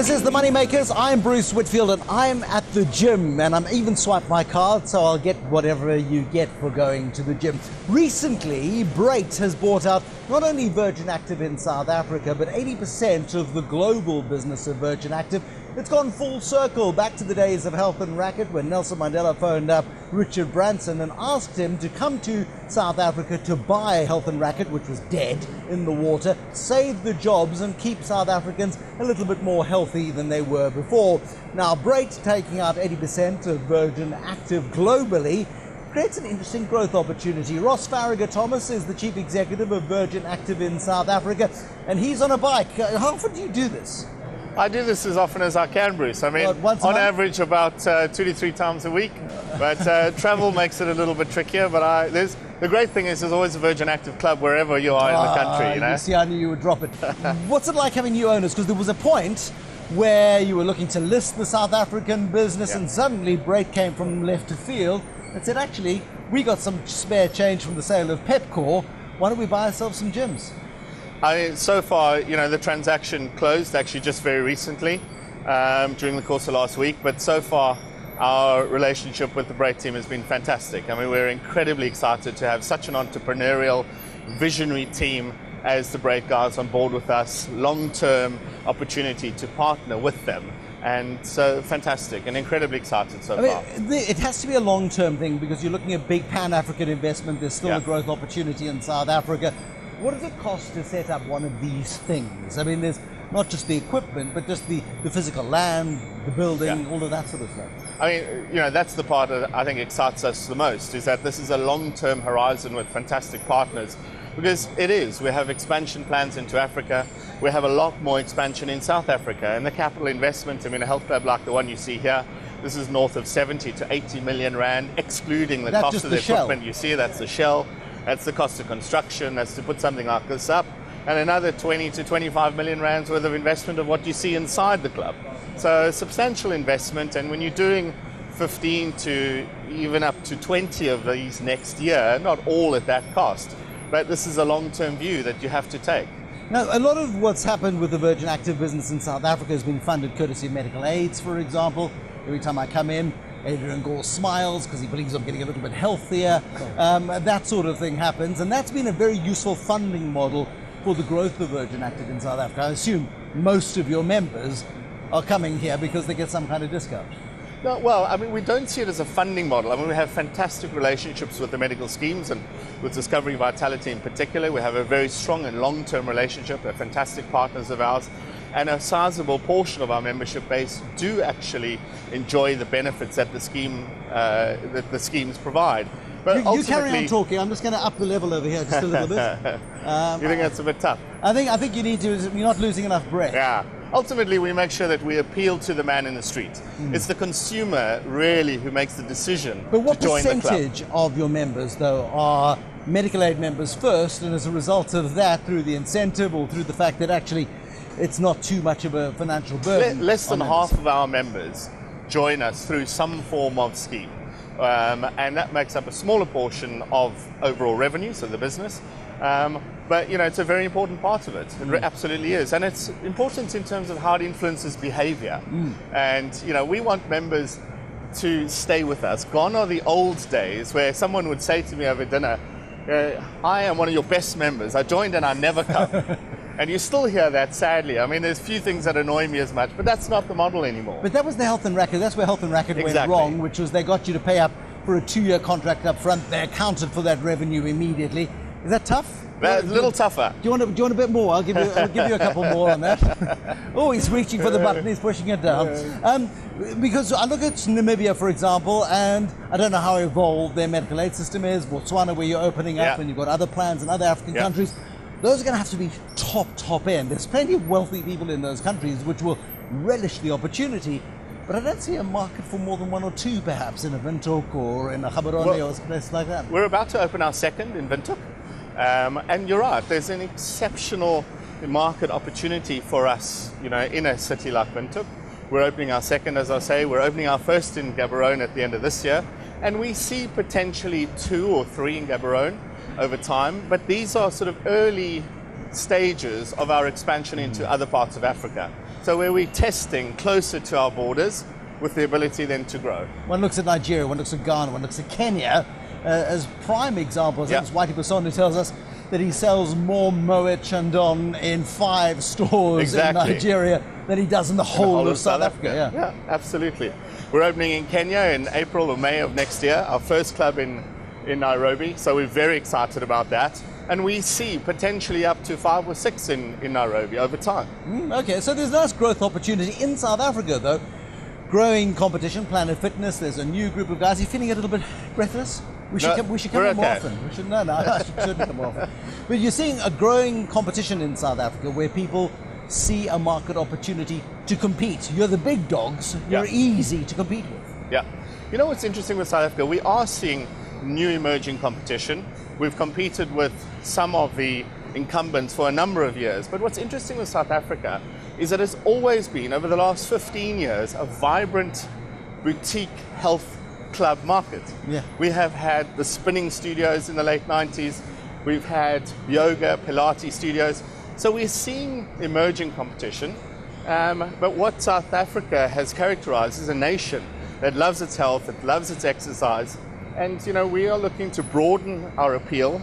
This is The Moneymakers. I'm Bruce Whitfield and I'm at the gym, and I'm even swiped my card, so I'll get whatever you get for going to the gym. Recently, Brait has bought out not only Virgin Active in South Africa, but 80% of the global business of Virgin Active. It's gone full circle back to the days of Health and Racket when Nelson Mandela phoned up Richard Branson and asked him to come to South Africa to buy Health and Racket, which was dead in the water, save the jobs and keep South Africans a little bit more healthy than they were before. Now, Brait taking out 80% of Virgin Active globally creates an interesting growth opportunity. Ross Faragher-Thomas is the Chief Executive of Virgin Active in South Africa, and he's on a bike. How often do you do this? I do this as often as I can, Bruce. I mean, on average, about 2 to 3 times a week. But travel makes it a little bit trickier. But the great thing is there's always a Virgin Active club wherever you are in the country. You know? You see, I knew you would drop it. What's it like having new owners? Because there was a point where you were looking to list the South African business, and suddenly Brait came from left to field and said, actually, we got some spare change from the sale of Pepcore. Why don't we buy ourselves some gyms? So far, you know, the transaction closed actually just very recently during the course of last week. But so far, our relationship with the Brait team has been fantastic. I mean, we're incredibly excited to have such an entrepreneurial, visionary team as the Brait guys on board with us. Long-term opportunity to partner with them. And so fantastic and incredibly excited so far. It has to be a long-term thing because you're looking at big Pan-African investment. There's still a growth opportunity in South Africa. What does it cost to set up one of these things? I mean, there's not just the equipment, but just the physical land, the building, all of that sort of stuff. I mean, you know, that's the part that I think excites us the most, is that this is a long-term horizon with fantastic partners. Because it is. We have expansion plans into Africa. We have a lot more expansion in South Africa. And the capital investment, I mean, a health club like the one you see here, this is north of 70 to 80 million rand, excluding the cost of the equipment. You see, that's the shell. That's the cost of construction. That's to put something like this up. And another 20 to 25 million rands worth of investment of what you see inside the club. So a substantial investment. And when you're doing 15 to even up to 20 of these next year, not all at that cost, but this is a long-term view that you have to take. Now, a lot of what's happened with the Virgin Active business in South Africa has been funded courtesy of medical aids, for example. Every time I come in, Adrian Gore smiles because he believes I'm getting a little bit healthier. That sort of thing happens, and that's been a very useful funding model for the growth of Virgin Active in South Africa. I assume most of your members are coming here because they get some kind of discount. No, well, I mean, we don't see it as a funding model. I mean, we have fantastic relationships with the medical schemes and with Discovery Vitality in particular. We have a very strong and long-term relationship. They're fantastic partners of ours. And a sizable portion of our membership base do actually enjoy the benefits that the schemes provide. But you carry on talking. I'm just going to up the level over here just a little bit. You think that's a bit tough? I think you need to. You're not losing enough breath. Yeah. Ultimately, we make sure that we appeal to the man in the street. It's the consumer really who makes the decision to join the club. But what percentage of your members, though, are medical aid members first, and as a result of that, through the incentive or through the fact that actually it's not too much of a financial burden? Less than half of our members join us through some form of scheme. And that makes up a smaller portion of overall revenue, so the business. But, you know, it's a very important part of it. It absolutely is. And it's important in terms of how it influences behavior. And, you know, we want members to stay with us. Gone are the old days where someone would say to me over dinner, I am one of your best members. I joined and I never come. And you still hear that, sadly. I mean, there's few things that annoy me as much, but that's not the model anymore. But that was the Health and Racket. That's where Health and Racket went wrong, which was they got you to pay up for a 2-year contract up front. They accounted for that revenue immediately. Is that tough? A little tougher. Do you want a bit more? I'll give you a couple more on that. Oh, he's reaching for the button. He's pushing it down. Because I look at Namibia, for example, and I don't know how evolved their medical aid system is. Botswana, where you're opening up, and you've got other plans in other African countries. Those are going to have to be top end. There's plenty of wealthy people in those countries which will relish the opportunity. But I don't see a market for more than 1 or 2, perhaps, in a Windhoek or in a Gaborone or a place like that. We're about to open our second in Windhoek. And you're right, there's an exceptional market opportunity for us, you know, in a city like Windhoek. We're opening our second, as I say. We're opening our first in Gaborone at the end of this year. And we see potentially 2 or 3 in Gaborone over time. But these are sort of early stages of our expansion into other parts of Africa. So where we're testing closer to our borders with the ability then to grow. One looks at Nigeria, one looks at Ghana, one looks at Kenya as prime examples. Yeah. Whitey Basson tells us that he sells more Moet Chandon in 5 stores Exactly. in Nigeria than he does in the whole of South Africa. Yeah, absolutely. We're opening in Kenya in April or May of next year, our first club in Nairobi, so we're very excited about that. And we see potentially up to 5 or 6 in Nairobi over time. Okay, so there's nice growth opportunity in South Africa, though. Growing competition, Planet Fitness, there's a new group of guys. Are you feeling a little bit breathless? We should come in more often. I should certainly come more often. But you're seeing a growing competition in South Africa where people see a market opportunity to compete. You're the big dogs. You're easy to compete with. Yeah. You know what's interesting with South Africa? We are seeing new emerging competition. We've competed with some of the incumbents for a number of years. But what's interesting with South Africa is that it's always been, over the last 15 years, a vibrant boutique health club market. Yeah. We have had the spinning studios in the late 90s. We've had yoga, Pilates studios. So we're seeing emerging competition. But what South Africa has characterized is a nation that loves its health, that loves its exercise. And, you know, we are looking to broaden our appeal,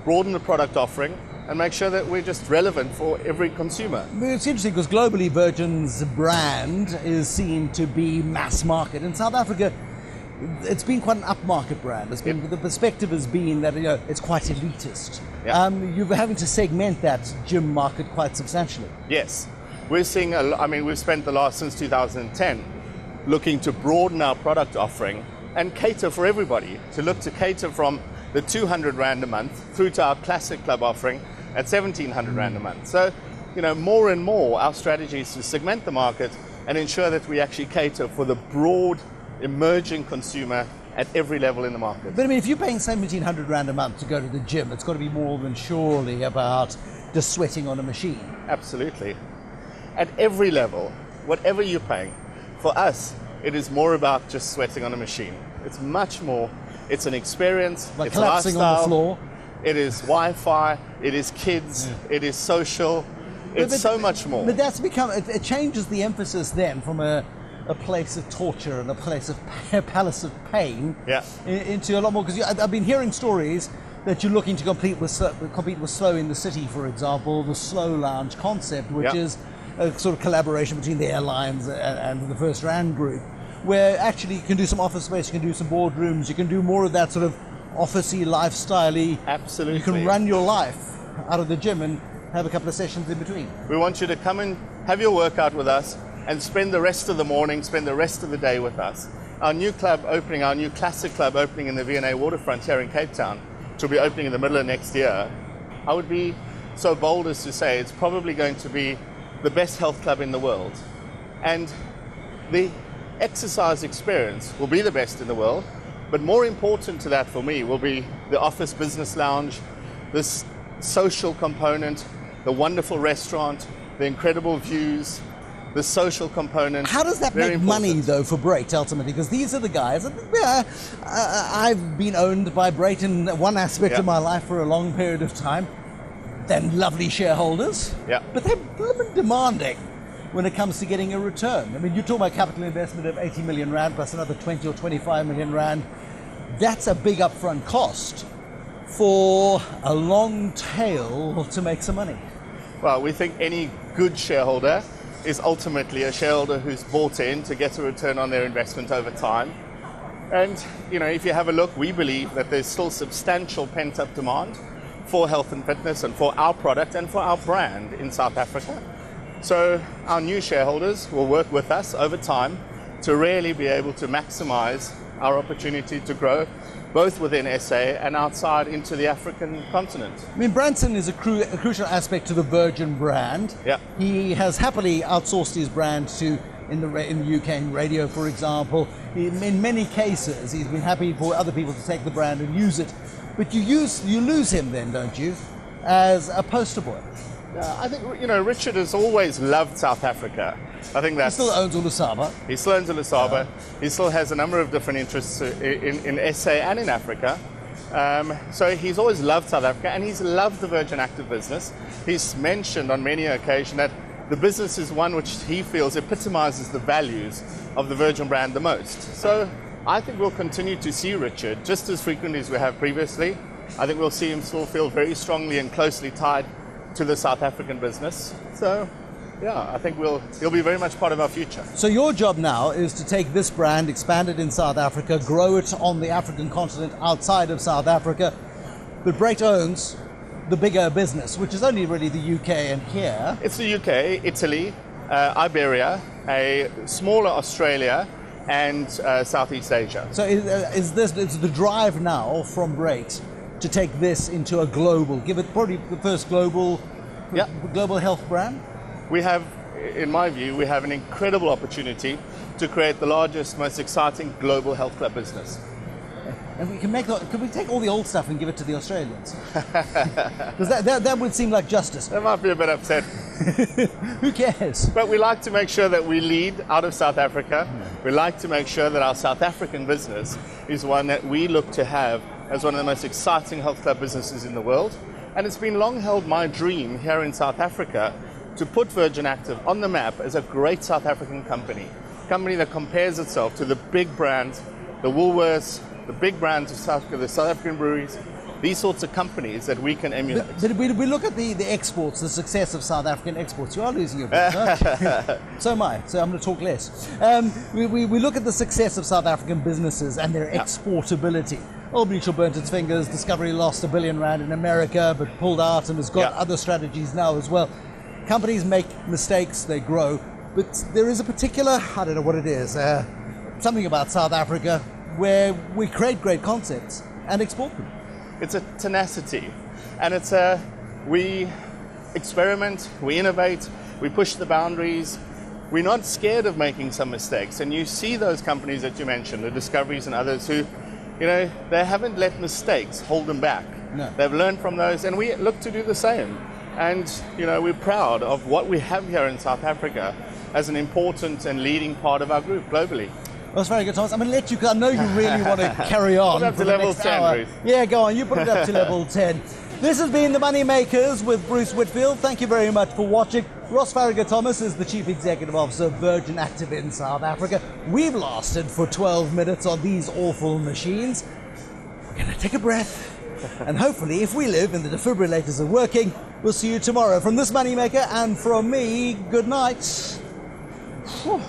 broaden the product offering, and make sure that we're just relevant for every consumer. It's interesting because globally Virgin's brand is seen to be mass market. In South Africa, it's been quite an upmarket brand. It's been, the perspective has been that, you know, it's quite elitist. Yeah. You're having to segment that gym market quite substantially. Yes. We're seeing, we've spent the last, since 2010, looking to broaden our product offering and cater for everybody, to cater from the 200 Rand a month through to our classic club offering at 1,700 Rand a month. So, you know, more and more our strategy is to segment the market and ensure that we actually cater for the broad emerging consumer at every level in the market. But I mean, if you're paying 1,700 Rand a month to go to the gym, it's got to be more than surely about just sweating on a machine. Absolutely. At every level, whatever you're paying, for us, it is more about just sweating on a machine. It's much more. It's an experience. Like it's collapsing lifestyle, on the floor. It is Wi-Fi. It is kids. It is social. It's so much more. But that's become, it changes the emphasis then from a place of torture and a palace of pain into a lot more, because I've been hearing stories that you're looking to compete with Slow in the City, for example, the Slow Lounge concept, which is a sort of collaboration between the airlines and the First Rand Group, where actually you can do some office space, you can do some boardrooms, you can do more of that sort of officey, lifestyle-y. Absolutely. You can run your life out of the gym and have a couple of sessions in between. We want you to come and have your workout with us and spend the rest of the morning, spend the rest of the day with us. Our new club opening, our new classic club opening in the V&A waterfront here in Cape Town, which will be opening in the middle of next year, I would be so bold as to say it's probably going to be the best health club in the world. And the exercise experience will be the best in the world, but more important to that for me will be the office business lounge, this social component, the wonderful restaurant, the incredible views, the social component. How does that make money, though, for Brait, ultimately? Because these are the guys. I've been owned by Brait in one aspect of my life for a long period of time. They're lovely shareholders, but they're demanding when it comes to getting a return. I mean, you talk about capital investment of 80 million Rand plus another 20 or 25 million Rand. That's a big upfront cost for a long tail to make some money. Well, we think any good shareholder is ultimately a shareholder who's bought in to get a return on their investment over time. And, you know, if you have a look, we believe that there's still substantial pent-up demand for health and fitness and for our product and for our brand in South Africa. So our new shareholders will work with us over time to really be able to maximize our opportunity to grow both within SA and outside into the African continent. I mean, Branson is a crucial aspect to the Virgin brand. Yeah. He has happily outsourced his brand to, in the UK, in radio, for example. In many cases, he's been happy for other people to take the brand and use it. But you lose him then, don't you, as a poster boy? I think, you know, Richard has always loved South Africa. I think that he still owns Ulusaba. He still owns Ulusaba. He still has a number of different interests in SA and in Africa. So he's always loved South Africa and he's loved the Virgin Active business. He's mentioned on many occasions that the business is one which he feels epitomizes the values of the Virgin brand the most. So I think we'll continue to see Richard just as frequently as we have previously. I think we'll see him still feel very strongly and closely tied to the South African business. So yeah, I think he'll be very much part of our future. So your job now is to take this brand, expand it in South Africa, grow it on the African continent outside of South Africa. But Brait owns the bigger business, which is only really the UK and here. It's the UK, Italy, Iberia, a smaller Australia, and Southeast Asia. So is the drive now from Brait to take this into a global, give it probably the first global health brand? We have, in my view, we have an incredible opportunity to create the largest, most exciting global health club business. And we can we take all the old stuff and give it to the Australians? Because that would seem like justice. They might be a bit upset. Who cares? But we like to make sure that we lead out of South Africa. We like to make sure that our South African business is one that we look to have as one of the most exciting health club businesses in the world. And it's been long held my dream here in South Africa to put Virgin Active on the map as a great South African company that compares itself to the big brands, the Woolworths, the big brands of South Africa, the South African breweries, these sorts of companies that we can emulate. But we look at the exports, the success of South African exports. You are losing your breath, no? So am I, so I'm going to talk less. We look at the success of South African businesses and their exportability. Old Mutual burnt its fingers, Discovery lost R1 billion in America, but pulled out and has got other strategies now as well. Companies make mistakes, they grow, but there is a particular, I don't know what it is, something about South Africa where we create great concepts and export them. It's a tenacity, and we experiment, we innovate, we push the boundaries. We're not scared of making some mistakes, and you see those companies that you mentioned, the Discoveries and others who, they haven't let mistakes hold them back. No. They've learned from those, and we look to do the same. And we're proud of what we have here in South Africa as an important and leading part of our group globally. Ross Faragher-Thomas, I'm going to let you, because I know you really want to carry on. Put it up to level 10, Ruth. Yeah, go on, you put it up to level 10. This has been The Money Makers with Bruce Whitfield. Thank you very much for watching. Ross Faragher-Thomas is the Chief Executive Officer of Virgin Active in South Africa. We've lasted for 12 minutes on these awful machines. We're going to take a breath. And hopefully, if we live and the defibrillators are working, we'll see you tomorrow. From this Moneymaker and from me, good night. Whew.